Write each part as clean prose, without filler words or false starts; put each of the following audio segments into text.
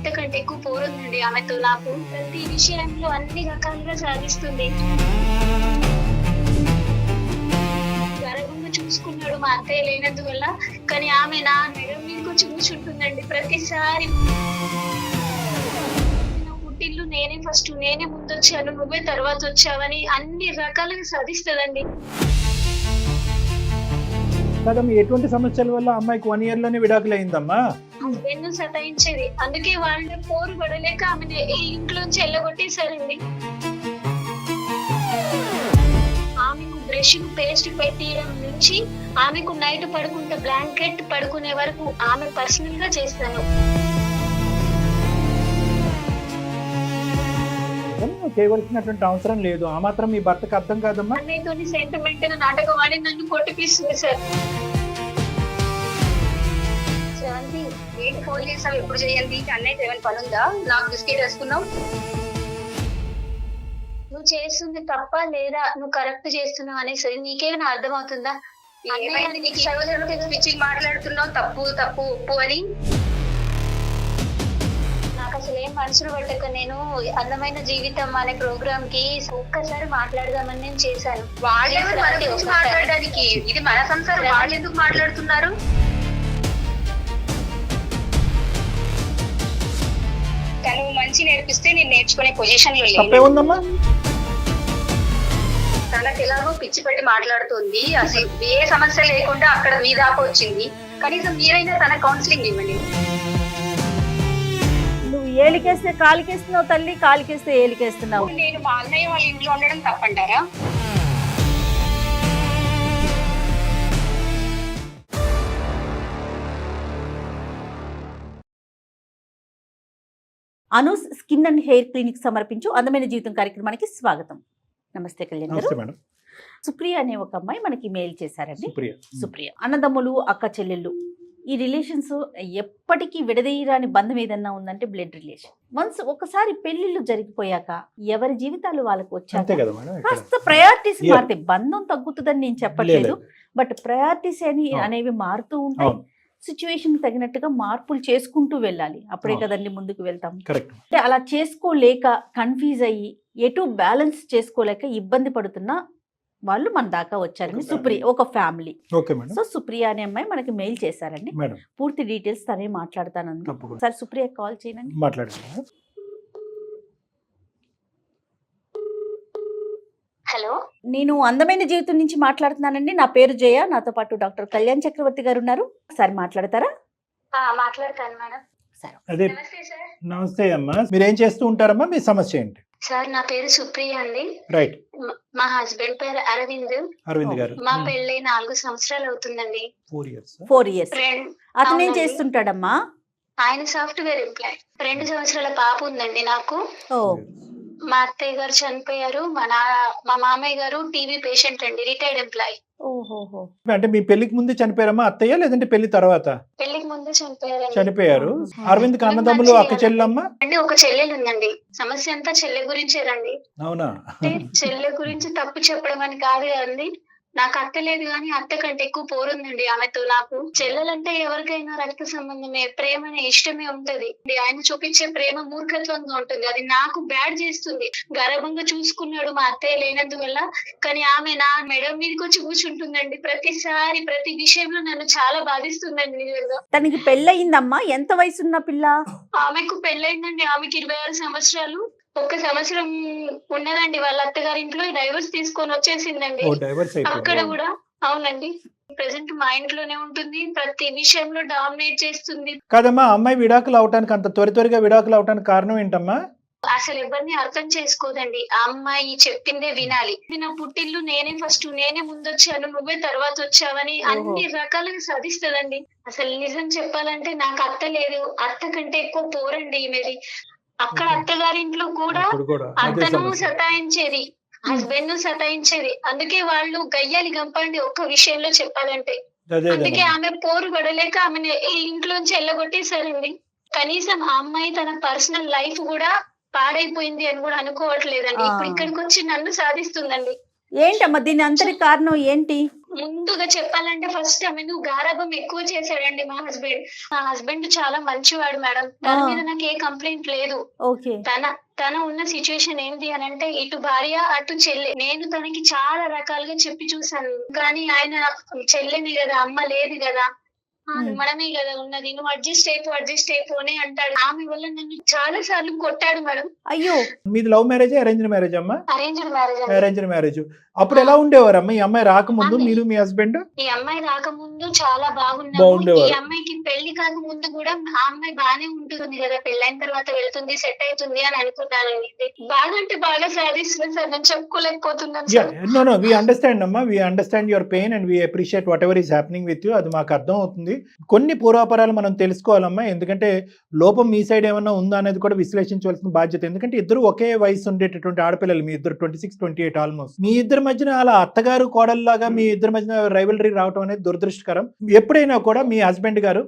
అత్త కంటే ఎక్కువ పోరుందండి ఆమెతో నాకు. ప్రతి విషయంలో అన్ని రకాలుగా సాధిస్తుంది. గర్వంగా చూసుకున్నాడు మా అత్తయ్య లేనందువల్ల, కానీ ఆమె నా మెడ మీదకి వచ్చి కూర్చుంటుందండి ప్రతిసారి. పుట్టిల్లు నేనే ఫస్ట్, నేనే ముందొచ్చాను, నువ్వే తర్వాత వచ్చావని అన్ని రకాలుగా సాధిస్తుందండి. కదమ్మా, ఎటువంటి సమస్యల వల్ల అమ్మాయికి 1 year లోనే విడాకులు అయిందమ్మా? హస్బెండ్ సతాయించేది, అందుకే వాళ్ళని పోరు పడలేక ఆమెను ఈ ఇంట్లోంచి వెళ్ళగొట్టేశారండి. ఆమెకు బ్రష్ పేస్ట్ పెట్టియడం నుంచి ఆమెకు నైట్ పడుకుంటే బ్లాంకెట్ పడుకునే వరకు ఆమె పర్సనల్ గా చేస్తాను. చేయవలసినటువంటి అవసరం లేదు. ఆ మాత్రం మీ భర్తకు అర్థం కాదమ్మా? అన్నయ్యతో సెంటిమెంట్ నాటకం ఆడి నన్ను కొట్టిపిస్తుంది సార్. శ్రవంతి, ఏంటి ఫోన్ చేసావు? ఎప్పుడు చేయండి? అన్నయ్య ఏమైనా పని ఉందా? నాకు బిస్కెట్ వేసుకున్నావు. నువ్వు చేస్తుంది తప్ప లేదా నువ్వు కరెక్ట్ చేస్తున్నావు అనేసరి నీకేమైనా అర్థం అవుతుందా? ఏమైంది నీకు? పిచ్చికి మాట్లాడుతున్నావు, తప్పు తప్పు ఉప్పు అని. నాకు అసలు ఏం మనసులు పట్టక నేను అందమైన జీవితం అనే ప్రోగ్రామ్ కి ఒక్కసారి మాట్లాడదామని నేను చేశాను. వాళ్ళెవరు మన గురించి మాట్లాడడానికి? ఇది మన సంసారం, వాళ్ళు ఎందుకు మాట్లాడుతున్నారు? తను మంచి నేర్పిస్తే నేను నేర్చుకునే పొజిషన్ లో తప్పే లేదు. ఉందమ్మా? తనకి ఎలాగో పిచ్చి పెట్టి మాట్లాడుతుంది. అసలు ఏ సమస్య లేకుండా అక్కడ మీ దాకా వచ్చింది. కనీసం మీరైనా తన కౌన్సిలింగ్ ఇవ్వండి. నువ్వు ఏలికేస్తే కాలికేస్తున్నావు తల్లి, కాలికేస్తే ఏలికేస్తున్నావు. నేను మా అన్నయ్య వాళ్ళ ఇంట్లో ఉండడం తప్పంటారా? Anu's skin and hair clinic సమర్పించు అందమైన జీవితం కార్యక్రమానికి స్వాగతం. నమస్తే కళ్యాణ్ గారు. నమస్తే మేడం. సుప్రియ అనే ఒక అమ్మాయి మనకి మెయిల్ చేశారండి. సుప్రియ. సుప్రియ అన్నదమ్ములు, అక్క చెల్లెళ్ళు, ఈ రిలేషన్స్ ఎప్పటికీ విడదీయరాని బంధం ఏదన్నా ఉందంటే బ్లడ్ రిలేషన్. వన్స్ ఒకసారి పెళ్లిళ్ళు జరిగిపోయాక ఎవరి జీవితాలు వాళ్ళకు అంతే వచ్చాక కదా మేడం. ఇక్కడ కాస్త ప్రయారిటీస్ Yeah. మారుతాయి. బంధం తగ్గుతుందని నేను చెప్పట్లేదు, లేదు. బట్ ప్రయారిటీస్ అనేవి మారుతూ ఉంటాయి. అవును. సిచ్యువేషన్ తగినట్టుగా మార్పులు చేసుకుంటూ వెళ్ళాలి, అప్పుడే అవును. కదండి ముందుకు వెళ్తాం. కరెక్ట్. అంటే అలా చేసుకోలేక కన్ఫ్యూజ్ అయ్యి ఎటు బ్యాలెన్స్ చేసుకోలేక ఇబ్బంది పడుతున్న వాళ్ళు మన దాకా వచ్చారండి. ఒక సుప్రియ ఒక family. Okay madam. So Supriya అనే అమ్మాయి మనకి మెయిల్ చేశారండి. మేడం పూర్తి డీటెయిల్స్ తనే మాట్లాడతానండి. తప్పకుండా సార్ సుప్రియ కాల్ చేయండి. మాట్లాడండి. హలో, నేను అందమైన జీవితం నుంచి మాట్లాడుతున్నానండి. నా పేరు జయ, నాతో పాటు డాక్టర్ కళ్యాణ్ చక్రవర్తి గారు ఉన్నారు. ఒకసారి మాట్లాడతారా? మాట్లాడతాను మేడం. సరే. అదే, నమస్తే సార్. నమస్తే అమ్మా. మీరు ఏం చేస్తూ ఉంటారమ్మా? మీ సమస్య ఏంటి? సార్ నా పేరు సుప్రియ అండి. రైట్. మా హస్బెండ్ పేరు అరవింద్. అరవింద్ గారు. మా పెళ్ళై 4 సంవత్సరాలు అవుతుందండి. 4 years. 4 years. అతను ఏం అవునండి. చేస్తుంటాడమ్మా? ఆయన సాఫ్ట్వేర్ ఎంప్లాయ్. 2 సంవత్సరాల పాప ఉందండి నాకు. ఓ, మా అత్తయ్య గారు చనిపోయారు. మా మామయ్య గారు టీవీ పేషెంట్ అండి, రిటైర్డ్ ఎంప్లాయ్. ఓహోహో. అంటే మీ పెళ్లికి ముందే చనిపోయారమ్మా అత్తయ్య, లేదంటే పెళ్లి తర్వాత పెళ్లికి ముందే చనిపోయారండి. చనిపోయారు? అరవింద్ కి అన్నదమ్ములు, అక్క చెల్లెమ్మా? అండి ఒక చెల్లెలు ఉందండి. సమస్య అంతా చెల్లె గురించేనండి. అవునా? అంటే చెల్లె గురించి తప్పు చెప్పడం అని కాదు కదండి. నాకు అత్త లేదు కానీ అత్త కంటే ఎక్కువ పోరుందండి ఆమెతో నాకు. చెల్లెలంటే ఎవరికైనా రక్త సంబంధమే, ప్రేమనే, ఇష్టమే ఉంటది. ఆయన చూపించే ప్రేమ మూర్ఖత్వంగా ఉంటుంది. అది నాకు బ్యాడ్ చేస్తుంది. గర్వంగా చూసుకున్నాడు మా అత్తయ్య లేనందువల్ల, కానీ ఆమె నా మెడ మీదకి వచ్చి కూర్చుంటుందండి ప్రతిసారి. ప్రతి విషయంలో నన్ను చాలా బాధిస్తుందండి నిజంగా. తనకి పెళ్ళయిందమ్మా? ఎంత వయసున్న పిల్ల? ఆమెకు పెళ్ళైందండి. ఆమెకి 26 సంవత్సరాలు. 1 సంవత్సరం ఉన్నదండి వాళ్ళ అత్తగారింట్లో, డైవర్స్ తీసుకొని వచ్చేసిందండి. ఓ, డైవర్స్ అక్కడ అయిపోయింది. కూడా అవునండి. ప్రెసెంట్ మా ఇంట్లోనే ఉంటుంది. ప్రతి విషయంలో డామినేట్ చేస్తుంది. కాదమ్మా, అమ్మాయి విడాకులు అవటానికి అంత త్వరగా విడాకులు అవటానికి కారణం ఏంటమ్మా? అసలు ఎవరిని అర్థం చేసుకోదండి. ఆ అమ్మాయి చెప్పిందే వినాలి. నా పుట్టిల్లు నేనే ఫస్ట్, నేనే ముందొచ్చాను, నువ్వే తర్వాత వచ్చావని అన్ని రకాలుగా సాధిస్తదండి. అసలు నిజం చెప్పాలంటే నాకు అత్త లేదు, అత్త కంటే ఎక్కువ పోరండి ఈమెది. అక్కడ అత్తగారింట్లో కూడా ఇప్పుడు కూడా అదే అతను సమస్య. సతాయించేది, హస్బెండ్ సతాయించేది. అందుకే వాళ్ళు గయ్యాలి గంపండి ఒక్క విషయంలో చెప్పాలంటే. అదే అందుకే ఆమె పోరు పడలేక ఆమెను ఈ ఇంట్లోంచి వెళ్ళగొట్టేశారండి. కనీసం ఆ అమ్మాయి తన పర్సనల్ లైఫ్ కూడా పాడైపోయింది అని కూడా అనుకోవట్లేదండి. ఇప్పుడు ఇక్కడికి వచ్చి నన్ను సాధిస్తుందండి. ఏంటమ్మా దీని అంతటి కారణం ఏంటి? ముందుగా చెప్పాలంటే ఫస్ట్ ఆమెను గారాబం ఎక్కువ చేశాడండి మా హస్బెండ్ చాలా మంచివాడు మేడం. తన మీద నాకు ఏ కంప్లైంట్ లేదు. ఓకే. తన ఉన్న సిచ్యుయేషన్ ఏంటి అని అంటే ఇటు భార్య అటు చెల్లె. నేను తనకి చాలా రకాలుగా చెప్పి చూసాను, కానీ ఆయన చెల్లెని కదా, అమ్మ లేదు కదా, మనమే కదా ఉన్నది, నువ్వు అడ్జస్ట్ అయిపో అని అంటాడు. ఆమె వల్ల నన్ను చాలా సార్లు కొట్టాడు మేడం. అయ్యో, మీది లవ్ మ్యారేజ్ అరేంజ్డ్ మ్యారేజ్ అమ్మా? Arranged marriage. Arranged marriage. అప్పుడు ఎలా ఉండేవారమ్మా ఈ అమ్మాయి రాకముందు మీరు మీ హస్బెండ్? ఈ అమ్మాయి రాకముందు చాలా బాగున్నాము. ఈ అమ్మాయికి పెళ్లి కాకముందు కూడా ఆ అమ్మాయి బాగానే ఉంటుంది కదా, పెళ్ళైన తర్వాత వెళ్తుంది, సెట్ అవుతుంది అని అనుకున్నానండి. బాగా అంటే బాగా సాధిస్తుంది సార్, నేను చెప్పుకోలేకపోతున్నాను సార్. No, we understand అమ్మా, we understand your pain and we appreciate whatever is happening with you. అది మాకు అర్థం అవుతుంది. కొన్ని పూర్వాపరాలు మనం తెలుసుకోవాలమ్మా, ఎందుకంటే లోపం మీ సైడ్ ఏమన్నా ఉందా అనేది కూడా విశ్లేషించవలసిన బాధ్యత. ఎందుకంటే ఇద్దరు ఒకే వయసు ఉండేటటువంటి ఆడపిల్లలు, మీ ఇద్దరు 26-28 ఆల్మోస్ట్. మీ ఇద్దరి మధ్యన అలా అత్తగారు కోడల్లాగా మీ ఇద్దరి మధ్యన రైవలరీ రావడం అనేది దురదృష్టకరం. ఎప్పుడైనా కూడా మీ హస్బెండ్ గారు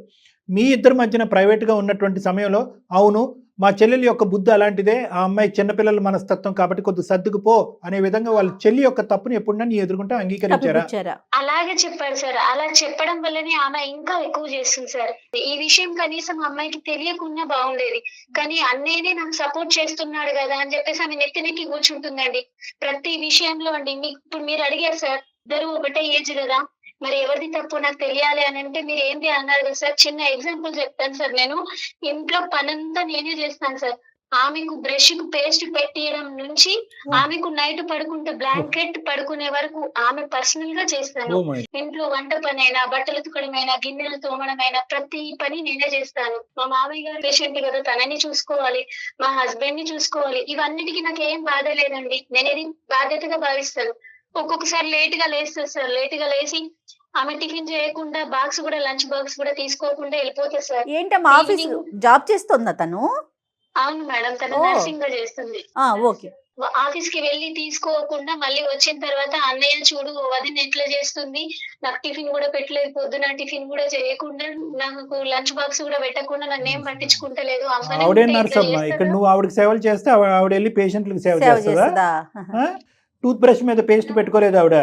మీ ఇద్దరి మధ్యన ప్రైవేట్గా ఉన్నటువంటి సమయంలో, అవును మా చెల్లెలి యొక్క బుద్ధి అలాంటిదే, ఆ అమ్మాయి చిన్నపిల్లల మనస్తత్వం కాబట్టి కొద్ది సర్దుకుపో అనే విధంగా వాళ్ళ చెల్లి యొక్క తప్పుని ఎప్పుడన్నా నీ ఎదుర్కొంటే అంగీకరించారా? అలాగే చెప్పాడు సార్. అలా చెప్పడం వల్లనే ఆమె ఇంకా ఎక్కువ చేస్తుంది సార్. ఈ విషయం కనీసం అమ్మాయికి తెలియకుండా బాగుండేది, కానీ అన్నయ్యనే నాకు సపోర్ట్ చేస్తున్నాడు కదా అని చెప్పేసి ఆమె నెత్తి కూర్చుంటుందండి ప్రతి విషయంలో అండి. మీకు ఇప్పుడు మీరు అడిగారు సార్, ఇద్దరు ఒకటే ఏజ్ కదా, మరి ఎవరిది తప్పు నాకు తెలియాలి అని అంటే మీరు ఏంటి అన్నారు కదా సార్. చిన్న ఎగ్జాంపుల్ చెప్తాను సార్. నేను ఇంట్లో పనంతా నేనే చేస్తాను సార్. ఆమెకు బ్రష్ కు పేస్ట్ పెట్టియడం నుంచి ఆమెకు నైట్ పడుకుంటే బ్లాంకెట్ పడుకునే వరకు ఆమె పర్సనల్ గా చేస్తాను. ఇంట్లో వంట పని అయినా, బట్టలు తుక్కడమైనా, గిన్నెలు తోమడమైనా ప్రతి పని నేనే చేస్తాను. మా మామయ్య గారు పేషెంట్ కదా, తనని చూసుకోవాలి, మా హస్బెండ్ ని చూసుకోవాలి. ఇవన్నిటికీ నాకు ఏం బాధ లేదండి, నేను ఇది బాధ్యతగా భావిస్తాను. ఒక్కొక్కసారి లేట్ గా లేస్తుంది సార్. లేట్ గా లేచి ఆమె టిఫిన్ చేయకుండా బాక్స్ కూడా, లంచ్ బాక్స్ కూడా తీసుకోకుండా వెళ్ళిపోతుంది సార్. ఏంటమ్మా ఆఫీస్ జాబ్ చేస్తుందా తను? అవును మేడం, తను నర్సింగ్ గా చేస్తుంది. ఓకే. ఆఫీస్ కి వెళ్ళి తీసుకోకుండా మళ్ళీ వచ్చిన తర్వాత అన్నయ్య చూడు వదిన ఎట్లా చేస్తుంది, నాకు టిఫిన్ కూడా పెట్టలేదు, పొద్దున టిఫిన్ కూడా చేయకుండా, నాకు లంచ్ బాక్స్ కూడా పెట్టకుండా, నన్ను ఏం పట్టించుకుంటలేదు. ఆవిడే నర్స్ అమ్మా, ఇక్కడ నువ్వు ఆవిడకి సేవలు చేస్తే ఆవిడ వెళ్ళి పేషెంట్లకు సేవ చేస్తుందా? టూత్ బ్రష్ మీద పేస్ట్ పెట్టుకోలేదు ఆవిడ?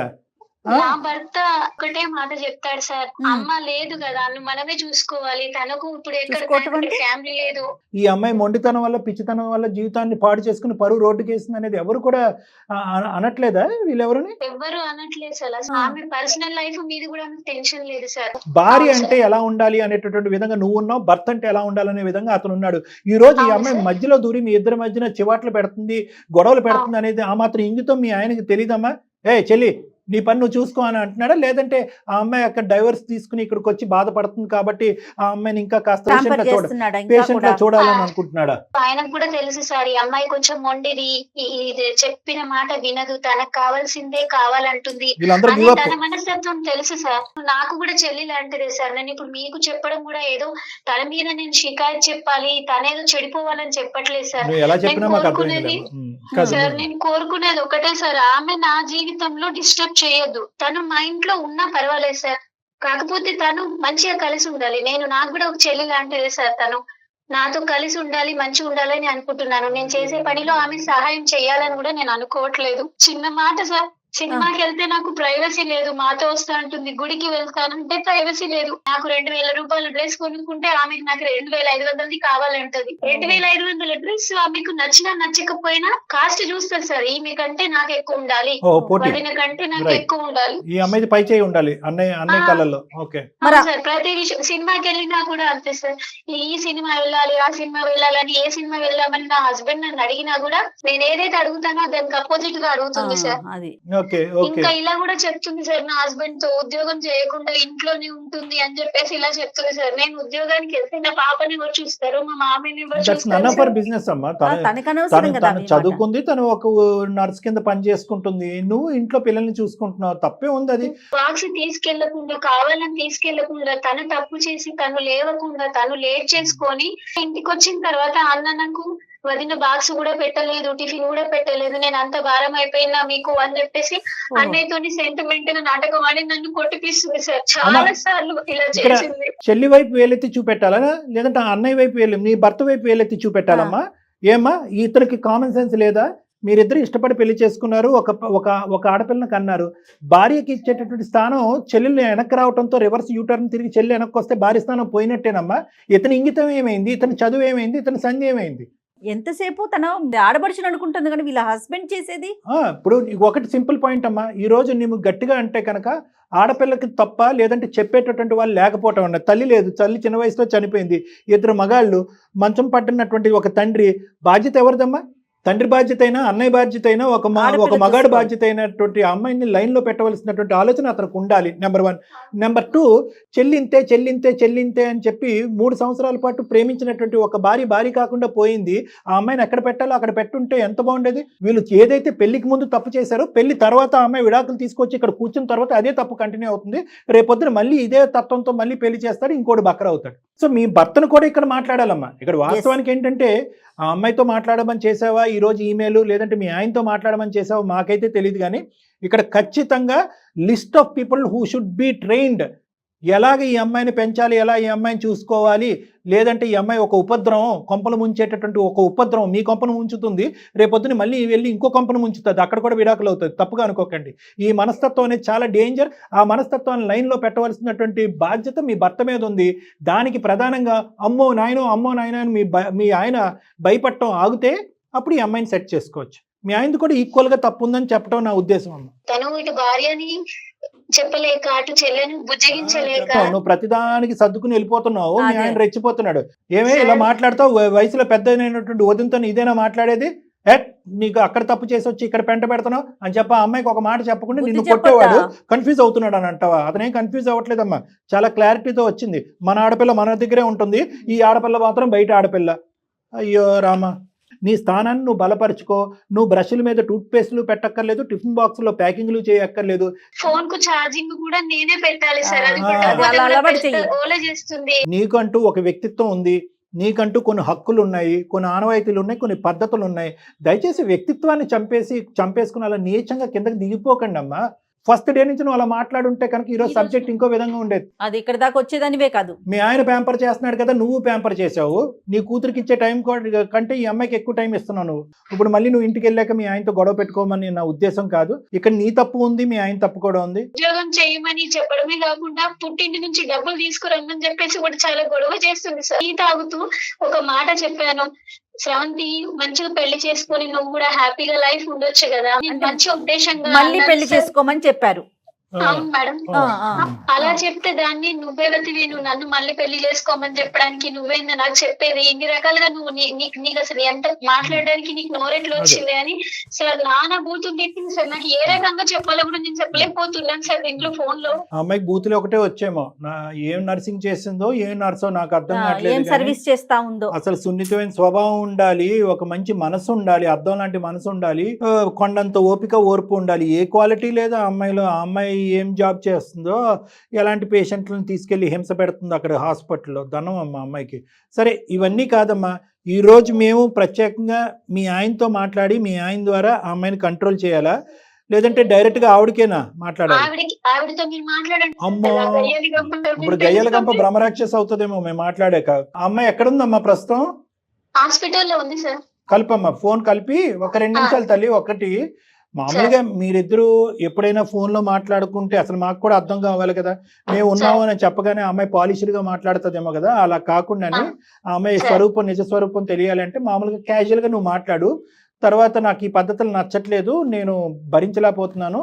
నా భర్త ఒకటే మాట చెప్తాడు సార్, అమ్మ లేదు కదా, మనమే చూసుకోవాలి, తనకు ఇప్పుడు ఎక్కడ ఫ్యామిలీ లేదు. ఈ అమ్మాయి మొండితనం వల్ల, పిచ్చితనం వల్ల జీవితాన్ని పాడు చేసుకుని పరువు రోడ్డుకి వేస్తుంది అనేది ఎవరు కూడా అనట్లేదా? వీళ్ళెవరుని ఎవరు అనట్లేదు సార్. ఆమె పర్సనల్ లైఫ్ మీద కూడా టెన్షన్ లేదు సార్. భార్య అంటే ఎలా ఉండాలి అనేటటువంటి విధంగా నువ్వు ఉన్నావు, భర్త అంటే ఎలా ఉండాలనే విధంగా అతను ఉన్నాడు. ఈ రోజు ఈ అమ్మాయి మధ్యలో దూరి మీ ఇద్దరి మధ్యన చివాట్లు పెడుతుంది, గొడవలు పెడుతుంది అనేది ఆ మాత్రం ఇంగితం మీ ఆయనకి తెలియదమ్మా? ఏ చెల్లి నీ పని నువ్వు చూసుకో అని అంటున్నాడా? లేదంటే ఆ అమ్మాయి అక్కడ డైవర్స్ తీసుకుని ఇక్కడికి వచ్చి బాధపడుతుంది కాబట్టి ఆ అమ్మాయిని ఇంకా కాస్త పేషెంట్ గా చూడాలని అనుకుంటున్నాడా? ఆయనకు కూడా తెలుసు సార్, ఈ అమ్మాయి కొంచెం మొండిది, ఇది చెప్పిన మాట వినదు, తనకు కావాల్సిందే కావాలంటుంది, తన మనస్తత్వం తెలుసు సార్. నాకు కూడా చెల్లి లాంటిదే సార్. నేను ఇప్పుడు మీకు చెప్పడం కూడా ఏదో తన మీద నేను షికాయత్ చెప్పాలి, తనేదో చెడిపోవాలని చెప్పట్లేదు సార్. నేను కోరుకునేది ఒకటే సార్, ఆమె నా జీవితంలో డిస్టర్బ్ చేయొద్దు. తను మా ఇంట్లో ఉన్నా పర్వాలేదు సార్, కాకపోతే తను మంచిగా కలిసి ఉండాలి. నాకు కూడా ఒక చెల్లి లాంటిదే సార్, తను నాతో కలిసి ఉండాలి, మంచిగా ఉండాలని అనుకుంటున్నాను. నేను చేసే పనిలో ఆమె సహాయం చేయాలని కూడా నేను అనుకోవట్లేదు. చిన్న మాట సార్, సినిమాకి వెళ్తే నాకు ప్రైవసీ లేదు, మాతో వస్తా అంటుంది. గుడికి వెళ్తానంటే ప్రైవసీ లేదు. నాకు 2000 రూపాయల డ్రెస్ కొనుక్కుంటే ఆమెకు నాకు 2500 కావాలంటది. 2500 డ్రెస్ ఆమెకు నచ్చినా నచ్చకపోయినా కాస్ట్ చూస్తారు సార్. ఈమె కంటే నాకు ఎక్కువ ఉండాలి, వదిన కంటే నాకు ఎక్కువ ఉండాలి, ఈ అమ్మాయి పై చేయి ఉండాలి అన్నయ్య కళ్ళల్లో. సార్ ప్రతి విషయం సినిమాకి వెళ్ళినా కూడా అంతే సార్. ఈ సినిమా వెళ్ళాలి, ఆ సినిమా వెళ్ళాలని, ఏ సినిమా వెళ్దామని నా హస్బెండ్ నన్ను అడిగినా కూడా నేను ఏదైతే అడుగుతానో దానికి అపోజిట్ గా అడుగుతుంది సార్. ఇంకా ఇలా కూడా చెప్తుంది సార్, నా హస్బెండ్ తో ఉద్యోగం చేయకుండా ఇంట్లోనే ఉంటుంది అని చెప్పేసి ఇలా చెప్తుంది సార్. నేను ఉద్యోగానికి వెళ్తే నా పాపని ఎవరు చూస్తారు, మా మామయ్యని ఎవరు చూస్తారు? బిజినెస్ అమ్మా, తను చదువుకుంది, తను ఒక నర్స్ కింద పని చేసుకుంటుంది, నువ్వు ఇంట్లో పిల్లల్ని చూసుకుంటున్నావు, తప్పే ఉంది. అది బాక్స్ తీసుకెళ్లకుండా, కావాలని తీసుకెళ్లకుండా, తను తప్పు చేసి తను లేవకుండా, తను లేట్ చేసుకొని ఇంటికి వచ్చిన తర్వాత అన్న నాకు వదిన బాక్స్ కూడా పెట్టలేదు, టిఫిన్ కూడా పెట్టలేదు, నేను అంత భారం అయిపోయినా మీకు అని చెప్పేసి అన్నయ్యతోని సెంటిమెంట్ నాటకం అని నన్ను కొట్టిపిస్తుంది సార్. చాలా సార్లు ఇలా చేసింది. చెల్లి వైపు వేలెత్తి చూపెట్టాలా, లేదంటే అన్నయ్య వైపు నీ భర్త వైపు వేలెత్తి చూపెట్టాలమ్మా? ఏమ్మా ఇతనికి కామన్ సెన్స్ లేదా? మీరిద్దరు ఇష్టపడి పెళ్లి చేసుకున్నారు, ఒక ఒక ఒక ఆడపిల్లని కన్నారు. భార్యకి ఇచ్చేటటువంటి స్థానం చెల్లెలు వెనక్కి రావడంతో రివర్స్ యూటర్న్ తిరిగి చెల్లి వెనక్కి వస్తే భార్య స్థానం పోయినట్టేనమ్మా. ఇతని ఇంగితం ఏమైంది, ఇతని చదువు ఏమైంది, ఇతని సంధి ఏమైంది? ఎంతసేపు తన ఆడబడుచుని అనుకుంటుంది కానీ వీళ్ళ హస్బెండ్ చేసేది. ఇప్పుడు ఒకటి సింపుల్ పాయింట్ అమ్మా, ఈ రోజు నువ్వు గట్టిగా అంటే కనుక ఆడపిల్లకి తప్ప, లేదంటే చెప్పేటటువంటి వాళ్ళు లేకపోవటం అన్న. తల్లి లేదు, తల్లి చిన్న వయసులో చనిపోయింది. ఇద్దరు మగాళ్ళు, మంచం పట్టినటువంటి ఒక తండ్రి. బాధ్యత ఎవరిదమ్మా? తండ్రి బాధ్యత అయినా, అన్నయ్య బాధ్యత అయినా, ఒక మగాడు బాధ్యత అయినటువంటి అమ్మాయిని లైన్లో పెట్టవలసినటువంటి ఆలోచన అతనికి ఉండాలి. నెంబర్ 1. నెంబర్ 2, చెల్లింతే చెల్లింతే చెల్లింతే అని చెప్పి 3 సంవత్సరాల పాటు ప్రేమించినటువంటి ఒక భార్య కాకుండా పోయింది. ఆ అమ్మాయిని ఎక్కడ పెట్టాలో అక్కడ పెట్టుంటే ఎంత బాగుండేది. వీళ్ళు ఏదైతే పెళ్లికి ముందు తప్పు చేశారో, పెళ్లి తర్వాత ఆ అమ్మాయి విడాకులు తీసుకొచ్చి ఇక్కడ కూర్చున్న తర్వాత అదే తప్పు కంటిన్యూ అవుతుంది. రేపొద్దున మళ్ళీ ఇదే తత్వంతో మళ్ళీ పెళ్లి చేస్తాడు, ఇంకోటి బక్కర అవుతాడు. సో మీ భర్తను కూడా ఇక్కడ మాట్లాడాలమ్మా. ఇక్కడ వాస్తవానికి ఏంటంటే, ఆ అమ్మాయితో మాట్లాడమని చేసావా ఈరోజు ఈమెయిల్, లేదంటే మీ ఆయనతో మాట్లాడమని చేసావా మాకైతే తెలియదు. కానీ ఇక్కడ ఖచ్చితంగా list of people who should be trained. ఎలాగ ఈ అమ్మాయిని పెంచాలి, ఎలా ఈ అమ్మాయిని చూసుకోవాలి, లేదంటే ఈ అమ్మాయి ఒక ఉపద్రవం, కొంపలు ముంచేటటువంటి ఒక ఉపద్రవం, మీ కొంపను ముంచుతుంది, రేపొద్దున మళ్ళీ వెళ్ళి ఇంకో కొంపను ముంచుతుంది, అక్కడ కూడా విడాకులు అవుతుంది. తప్పుగా అనుకోకండి. ఈ మనస్తత్వం అనేది చాలా డేంజర్. ఆ మనస్తత్వాన్ని లైన్లో పెట్టవలసినటువంటి బాధ్యత మీ భర్త మీద ఉంది. దానికి ప్రధానంగా అమ్మో నాయనో అని మీ ఆయన భయపడటం ఆగితే అప్పుడు ఈ అమ్మాయిని సెట్ చేసుకోవచ్చు. మీ ఆయనది కూడా ఈక్వల్గా తప్పు ఉందని చెప్పడం నా ఉద్దేశం అమ్మ. తను ఇటు భార్యని చెప్పలేక, అటు చెల్లెని బుజ్జగించలేక, నువ్వు ప్రతిదానికి సర్దుకుని వెళ్ళిపోతున్నావు. మీ ఆయన రెచ్చిపోతున్నాడు. ఏమే ఇలా మాట్లాడతావు? వయసులో పెద్ద అయినటువంటి వదినతో ఇదేనా మాట్లాడేది? నీకు అక్కడ తప్పు చేసి వచ్చి ఇక్కడ పెంట పెడతావు అని చెప్పి ఆ అమ్మాయికి ఒక మాట చెప్పకుండా నిన్ను కొట్టేవాడు కన్ఫ్యూజ్ అవుతున్నాడు అని అంటావా? అతనేం కన్ఫ్యూజ్ అవ్వట్లేదమ్మా, చాలా క్లారిటీతో వచ్చింది. మన ఆడపిల్ల మన దగ్గరే ఉంటుంది, ఈ ఆడపిల్ల మాత్రం బయట ఆడపిల్ల. అయ్యో రామా, నీ స్థానాన్ని నువ్వు బలపరుచుకో. నువ్వు బ్రష్ల మీద టూత్ పేస్ట్లు పెట్టక్కర్లేదు, టిఫిన్ బాక్స్ లో ప్యాకింగ్లు చేయక్కర్లేదు. ఫోన్ కు ఛార్జింగ్ కూడా నేనే పెట్టాలి సార్, అది ఓలా చేస్తుంది. నీకంటూ ఒక వ్యక్తిత్వం ఉంది, నీకంటూ కొన్ని హక్కులు ఉన్నాయి, కొన్ని ఆనవాయితీలు ఉన్నాయి, కొన్ని పద్ధతులు ఉన్నాయి. దయచేసి వ్యక్తిత్వాన్ని చంపేసుకుని అలా నీచంగా కిందకి దిగిపోకండి అమ్మా. ఫస్ట్ డే నుంచి నువ్వు అలా మాట్లాడుంటే కనుక ఈరోజు సబ్జెక్ట్ ఇంకో విధంగా ఉండేది. అది ఇక్కడ దాకా వచ్చేదానివే కాదు. మీ ఆయన ప్యాంపర్ చేస్తున్నాడు కదా, నువ్వు ప్యాంపర్ చేసావు. నీ కూతురికి ఇచ్చే టైం కంటే ఈ అమ్మాయికి ఎక్కువ టైం ఇస్తున్నావు నువ్వు. ఇప్పుడు మళ్ళీ నువ్వు ఇంటికి వెళ్ళాక మీ ఆయనతో గొడవ పెట్టుకోమని నా ఉద్దేశం కాదు. ఇక్కడ నీ తప్పు ఉంది, మీ ఆయన తప్పు కూడా ఉంది. ఉద్యోగం చేయమని చెప్పడమే కాకుండా పుట్టింటి నుంచి డబ్బులు తీసుకురమ్మని చెప్పేసి కూడా చాలా గొడవ చేస్తుంది సార్. టీ తాగుతూ ఒక మాట చెప్పాను, శ్రవంతి మంచిగా పెళ్లి చేసుకొని నువ్వు కూడా హ్యాపీగా లైఫ్ ఉండొచ్చు కదా, మంచి ఉద్దేశంగా మళ్ళీ పెళ్లి చేసుకోమని చెప్పారు. అవును మేడం. అలా చెప్తే దాన్ని నువ్వెవతివి, నువ్వు నన్ను మళ్ళీ పెళ్లి చేసుకోమని చెప్పడానికి నువ్వేందా నాకు చెప్పేది, ఎన్ని రకాలుగా నువ్వు నీకు అసలు ఎంత మాట్లాడడానికి నీకు నోరెట్లు వచ్చింది అని సార్ నానా బూతులు తిట్టింది సార్. నాకు ఏ రకంగా చెప్పాలో కూడా నేను చెప్పలేకపోతున్నాను సార్ ఇంట్లో ఫోన్ లో. అమ్మాయికి బూతులు ఒకటే వచ్చేమో, ఏం నర్సింగ్ చేసిందో ఏం నర్సో నాకు అర్థం కావట్లేదు. సర్వీస్ చేస్తా ఉందో. అసలు సున్నితమైన స్వభావం ఉండాలి, ఒక మంచి మనసు ఉండాలి, అద్దం లాంటి మనసు ఉండాలి, కొండంత ఓపిక ఓర్పు ఉండాలి. ఏ క్వాలిటీ లేదా అమ్మాయిలో. ఆ అమ్మాయి ఏం జాబ్ చేస్తుందో, ఎలాంటి పేషెంట్లను తీసుకెళ్లి హింస పెడుతుందో అక్కడ హాస్పిటల్లో, ధనం అమ్మ అమ్మాయికి. సరే ఇవన్నీ కాదమ్మా, ఈరోజు మేము ప్రత్యేకంగా మీ ఆయనతో మాట్లాడి మీ ఆయన ద్వారా ఆ అమ్మాయిని కంట్రోల్ చేయాలా, లేదంటే డైరెక్ట్ గా ఆవిడకేనా మాట్లాడాలి? అమ్మో, ఇప్పుడు గయ్యల గంప బ్రహ్మరాక్షస్ అవుతుందేమో మేము మాట్లాడాక. ఆ అమ్మాయి ఎక్కడుందమ్మా ప్రస్తుతం? హాస్పిటల్లో ఉంది సార్. కల్పమ్మా, ఫోన్ కలిపి ఒక 2 నిమిషాలు తల్లి. ఒకటి, మామూలుగా మీరిద్దరూ ఎప్పుడైనా ఫోన్లో మాట్లాడుకుంటే అసలు మాకు కూడా అర్థం కావాలి కదా, మేము ఉన్నాము అని చెప్పగానే ఆ అమ్మాయి పాలిష్డ్గా మాట్లాడుతుందేమో కదా. అలా కాకుండానే ఆ అమ్మాయి స్వరూపం, నిజ స్వరూపం తెలియాలంటే మామూలుగా క్యాజువల్గా నువ్వు మాట్లాడు. తర్వాత నాకు ఈ పద్ధతులు నచ్చట్లేదు, నేను భరించలేకపోతున్నాను,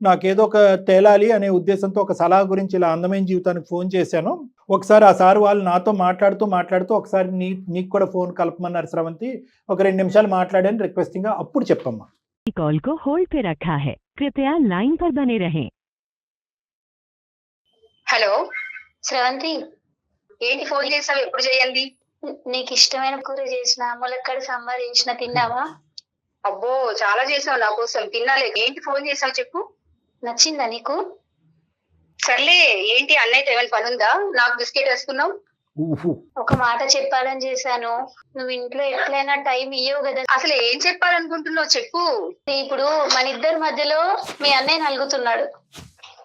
నాకేదో ఒక తేలాలి అనే ఉద్దేశంతో ఒక సలహా గురించి ఇలా అందమైన జీవితానికి ఫోన్ చేశాను. ఒకసారి ఆ సార్ వాళ్ళు నాతో మాట్లాడుతూ ఒకసారి నీకు కూడా ఫోన్ కలపమన్నారు శ్రవంతి. ఒక 2 నిమిషాలు మాట్లాడాను రిక్వెస్టింగ్గా, అప్పుడు చెప్పమ్మా. कॉल को होल्ड पे रखा है, कृपया लाइन पर बने रहें। హలో శ్రవంతి, ఏంటి ఫోన్ చేసావు? ఎప్పుడు చేయండి? నీకు ఇష్టమైన కూర చేసిన, ములక్కడ సాంబార్ చేసిన, తిన్నావా? అబ్బో చాలా చేసావు నా కోసం, తినాలే. ఏంటి ఫోన్ చేసావు చెప్పు. నచ్చిందా నీకు? సర్లే, ఏంటి అన్నయ్యతో ఏమైనా పని ఉందా? నాకు బిస్కెట్ వేసుకున్నావు. ఒక మాట చెప్పాలని చేశాను, నువ్వు ఇంట్లో ఎట్లయినా టైం ఇయ్యవు కదా. అసలు ఏం చెప్పాలనుకుంటున్నావు చెప్పు. ఇప్పుడు మన ఇద్దరి మధ్యలో మీ అన్నయ్య నలుగుతున్నాడు.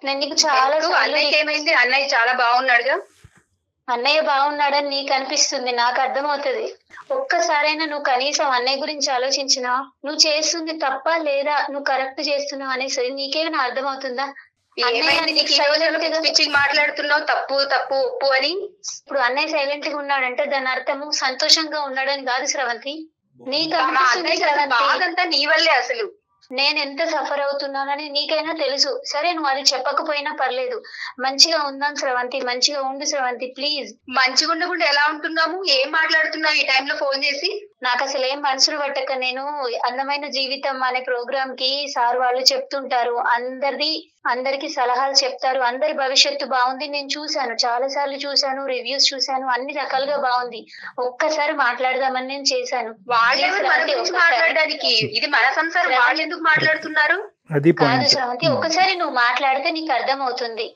నేను నీకు చాలా అన్నయ్యకి ఏమైంది? అన్నయ్య చాలా బాగున్నాడుగా. అన్నయ్య బాగున్నాడని నీకు అనిపిస్తుంది, నాకు అర్థమవుతుంది. ఒక్కసారైనా నువ్వు కనీసం అన్నయ్య గురించి ఆలోచించినా? నువ్వు చేస్తుంది తప్ప లేదా నువ్వు కరెక్ట్ చేస్తున్నావు అనేసి నీకేమైనా అర్థమవుతుందా? ఏమైంది నీకు ఈ రోజుల్లో పిచ్చి మాట్లాడుతున్నావు, తప్పు తప్పు ఒప్పు అని? ఇప్పుడు అన్నయ్య సైలెంట్ గా ఉన్నాడంటే దాని అర్థము సంతోషంగా ఉన్నాడని కాదు శ్రవంతి. నీకు మా అనిపిస్తుంది అన్నయ్య శ్రవంతి, బాధంతా నీ వల్లే అసలు. నేను ఎంత సఫర్ అవుతున్నానని నీకైనా తెలుసు. సరే నువ్వు అది చెప్పకపోయినా పర్లేదు. మంచిగా ఉందాం శ్రవంతి, మంచిగా ఉండు శ్రవంతి ప్లీజ్. మంచిగా ఉండకుండా ఎలా ఉంటున్నాము? ఏం మాట్లాడుతున్నావు ఈ టైంలో ఫోన్ చేసి? నాకు అసలు ఏం మనసులు పట్టక నేను అందమైన జీవితం అనే ప్రోగ్రామ్ కి సార్ వాళ్ళు చెప్తుంటారు, అందరికి సలహాలు చెప్తారు, అందరి భవిష్యత్తు బాగుంది. నేను చూశాను, చాలా సార్లు చూశాను, రివ్యూస్ చూశాను, అన్ని రకాలుగా బాగుంది. ఒక్కసారి మాట్లాడదామని నేను చేశాను. వాళ్ళెవరు మన గురించి మాట్లాడడానికి? ఇది మన సంసారం, వాళ్ళు ఎందుకు మాట్లాడుతున్నారు? అది కాదు పాయింట్. శ్రవంతి, ఒక్కసారి నువ్వు మాట్లాడితే నీకు అర్థం అవుతుంది.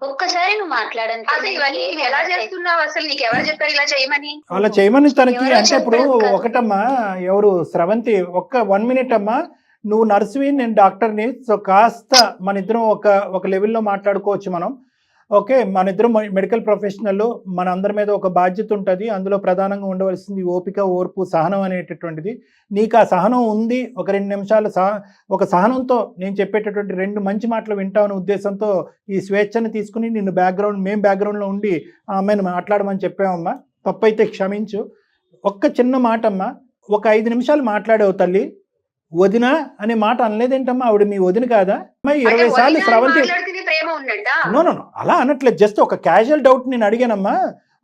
ఒక్కసారి నువ్వు మాట్లాడంతే. అసలు ఇవన్నీ నువ్వు ఎలా చేస్తున్నావు? అసలు నీకు ఎవరు చెప్పారు ఇలా చేయమని? అలా చేయమని తనకి ఎవరో అంటే ఇప్పుడు చెప్పారు కదా. ఒకటమ్మా, ఎవరు శ్రవంతి, 1 మినిట్ అమ్మా, నువ్వు నర్సువి, నేను డాక్టర్ని. సో కాస్త మన ఇద్దరం ఒక లెవెల్లో మాట్లాడుకోవచ్చు మనం. ఓకే, మన ఇద్దరం మెడికల్ ప్రొఫెషనల్, మన అందరి మీద ఒక బాధ్యత ఉంటుంది. అందులో ప్రధానంగా ఉండవలసింది ఓపిక, ఓర్పు, సహనం అనేటటువంటిది. నీకు ఆ సహనం ఉంది. ఒక 2 నిమిషాలు ఒక సహనంతో నేను చెప్పేటటువంటి 2 మంచి మాటలు వింటామనే ఉద్దేశంతో ఈ స్వేచ్ఛను తీసుకుని నిన్ను మేము బ్యాక్గ్రౌండ్లో ఉండి ఆ అమ్మాయిని మాట్లాడమని చెప్పామమ్మా. తప్పైతే క్షమించు. ఒక్క చిన్న మాట అమ్మా, ఒక 5 నిమిషాలు మాట్లాడావు తల్లి. వదిన అనే మాట అనలేదేంటమ్మా? ఆవిడ మీ వదిన కాదా? అమ్మాయి 20 సార్లు శ్రవంతి ప్రేమ ఉన్నట్ట? నో అలా అనట్లేదు. జస్ట్ ఒక క్యాజువల్ డౌట్ నేను అడిగానమ్మా.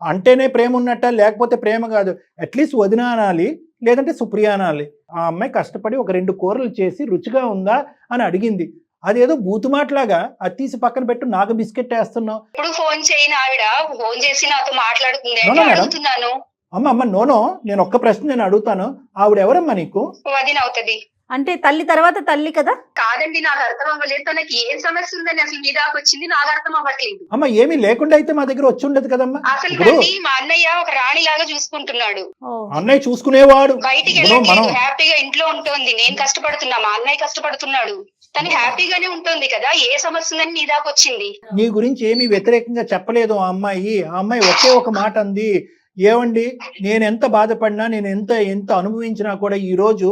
అంటేనే ప్రేమ ఉన్నట్ట, లేకపోతే ప్రేమ కాదు. అట్లీస్ట్ వదిన అనాలి, లేదంటే సుప్రియ అనాలి. ఆ అమ్మాయి కష్టపడి ఒక 2 కూరలు చేసి రుచిగా ఉందా అని అడిగింది. అదేదో బూతుమాట్లాగా అది తీసి పక్కన పెట్టు, నాకు బిస్కెట్ వేస్తున్నావు. ఇప్పుడు ఫోన్ చేయని ఆవిడ ఫోన్ చేసి నాతో మాట్లాడుతుంది No, no, అంటే madam. అడుగుతున్నాను. అమ్మ నోనో, నేను ఒక్క ప్రశ్న నేను అడుగుతాను. ఆవిడ ఎవరమ్మా నీకు? వదిన అవుతుంది. అంటే తల్లి తర్వాత తల్లి కదా. కాదండి, నాకు అర్థం అవ్వలేదు. తనకి ఏం సమస్య ఉందని అసలు మీ దాకా వచ్చింది నాకు అర్థం అవ్వట్లేదు. అమ్మ ఏమీ లేకుండా అయితే మా దగ్గర వచ్చి ఉండదు కదమ్మా. అసలు ఇప్పుడు నన్ను మా అన్నయ్య ఒక రాణి లాగా చూసుకుంటున్నాడు. ఓ, అన్నయ్య చూసుకునేవాడు. బయటికి ఇప్పుడు మనం వెళ్ళట్లేదు, హ్యాపీగా ఇంట్లో ఉంటుంది. నేను కష్టపడుతున్నా, మా అన్నయ్య కష్టపడుతున్నాడు. తను హ్యాపీగానే ఉంటుంది కదా. ఏ సమస్య ఉందని నీ దాకా వచ్చింది? నీ గురించి ఏమీ వ్యతిరేకంగా చెప్పలేదు ఆ అమ్మాయి ఒకే ఒక మాట అంది. ఏమండి, నేను ఎంత బాధపడినా, నేను ఎంత అనుభవించినా కూడా ఈరోజు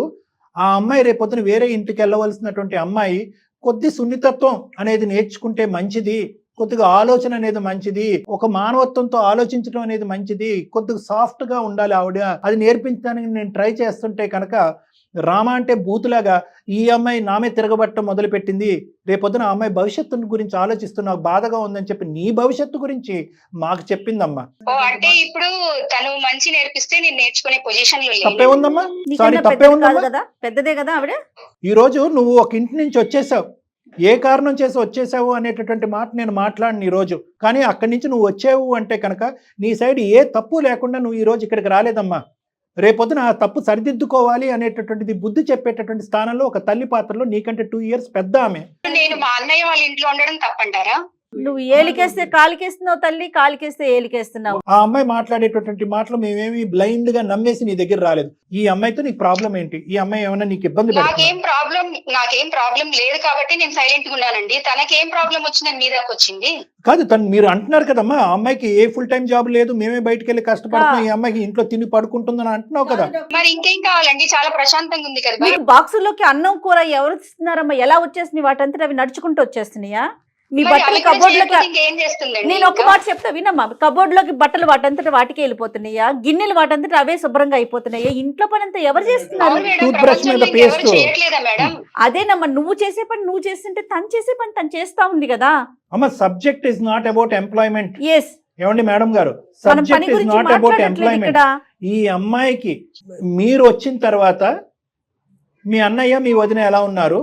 ఆ అమ్మాయి రేపొద్దున వేరే ఇంటికి వెళ్ళవలసినటువంటి అమ్మాయి కొద్ది సున్నితత్వం అనేది నేర్చుకుంటే మంచిది, కొద్దిగా ఆలోచన అనేది మంచిది, ఒక మానవత్వంతో ఆలోచించడం అనేది మంచిది, కొద్దిగా సాఫ్ట్ గా ఉండాలి ఆవిడ. అది నేర్పించడానికి నేను ట్రై చేస్తుంటే కనుక రామ అంటే బూతులాగా ఈ అమ్మాయి నామే తిరగబట్టడం మొదలుపెట్టింది. రేపొద్దున ఆ అమ్మాయి భవిష్యత్తు గురించి ఆలోచిస్తూ నాకు బాధగా ఉందని చెప్పి నీ భవిష్యత్తు గురించి మాకు చెప్పిందమ్మా. ఓ అంటే ఇప్పుడు తను మంచి నేర్పిస్తే నేను నేర్చుకునే పొజిషన్ లో తప్పే లేను. ఉందమ్మా? సారీ, నీకన్నా తప్పే పెద్దది ఉందమ్మా? కాదు కదా, పెద్దదే కదా ఆవిడ. ఈ రోజు నువ్వు ఒక ఇంటి నుంచి వచ్చేసావు, ఏ కారణం చేసి వచ్చేసావు అనేటటువంటి మాట నేను మాట్లాడిన ఈ రోజు. కానీ అక్కడి నుంచి నువ్వు వచ్చావు అంటే కనుక నీ సైడ్ ఏ తప్పు లేకుండా నువ్వు ఈ రోజు ఇక్కడికి రాలేదమ్మా. రేపొద్దున ఆ తప్పు సరిదిద్దుకోవాలి అనేటటువంటిది బుద్ధి చెప్పేటటువంటి స్థానంలో ఒక తల్లి పాత్రలో నీకంటే 2 ఇయర్స్ పెద్ద ఆమె. నేను మా అన్నయ్య వాళ్ళ ఇంట్లో ఉండడం తప్పంటారా? నువ్వు ఏలికేస్తే కాలికేస్తున్నావు తల్లి, కాలికేస్తే ఏలికేస్తున్నావు. ఆ అమ్మాయి మాట్లాడేటటువంటి మాటలు మేమేమి బ్లైండ్ గా నమ్మేసి నీ దగ్గర రాలేదు. ఈ అమ్మాయితో నీకు ప్రాబ్లం ఏంటి? ఈ అమ్మాయి ఏమైనా నీకు ఇబ్బంది పెడుతుందా? నాకేం ప్రాబ్లం లేదు కాబట్టి నేను సైలెంట్ గా ఉన్నానండి. తనకేం ప్రాబ్లం వచ్చిందని మీ దాకా వచ్చింది? కాదు, మీరు అంటున్నారు కదమ్మా, ఆ అమ్మాయికి ఏ ఫుల్ టైం జాబ్ లేదు, మేమే బయటకు వెళ్ళి కష్టపడుతున్నాం, ఈ అమ్మాయికి ఇంట్లో తిని పడుకుంటుందని అంటున్నావు కదా. మరి ఇంకేం కావాలండి? చాలా ప్రశాంతంగా ఉంది కదా. మీకు బాక్సుల్లోకి అన్నం కూర ఎవరు ఇస్తున్నారమ్మా? ఎలా వచ్చేస్తున్నాయి? వాటంతా అవి నడుచుకుంటూ వచ్చేస్తున్నాయా? మీ మరి బట్టలు అవి కబోర్డ్ లోకి, చేయకపోతే ఇంకేం చేస్తుందండి? నేను ఒక మాట చెప్తా వినమ్మా. కబోర్డ్ లోకి బట్టలు వాటంతట వాటికే వెళ్ళిపోతున్నాయా? గిన్నెలు వాటంతట అవే శుభ్రంగా అయిపోతున్నాయా? ఇంట్లో పని అంతా ఎవరు చేస్తున్నారు? అవును మేడం, టూత్ బ్రష్ మీద ప్రపంచంలో పేస్ట్. ఇంకెవరు చేయట్లేదా మేడం? అదేనమ్మా, నువ్వు చేసే పని నువ్వు చేస్తుంటే తను చేసే పని తను చేస్తా ఉంది కదా. అమ్మ, subject is not about employment. Yes, ఏమండి మేడం గారు, మనం పని సబ్జెక్ట్ ఇస్ గురించి నాట్ అబౌట్ మాట్లాడట్లేదు ఎంప్లాయ్మెంట్. ఇక్కడ. ఈ అమ్మాయికి మీరు వచ్చిన తర్వాత మీ అన్నయ్య మీ వదిన ఎలా ఉన్నారు,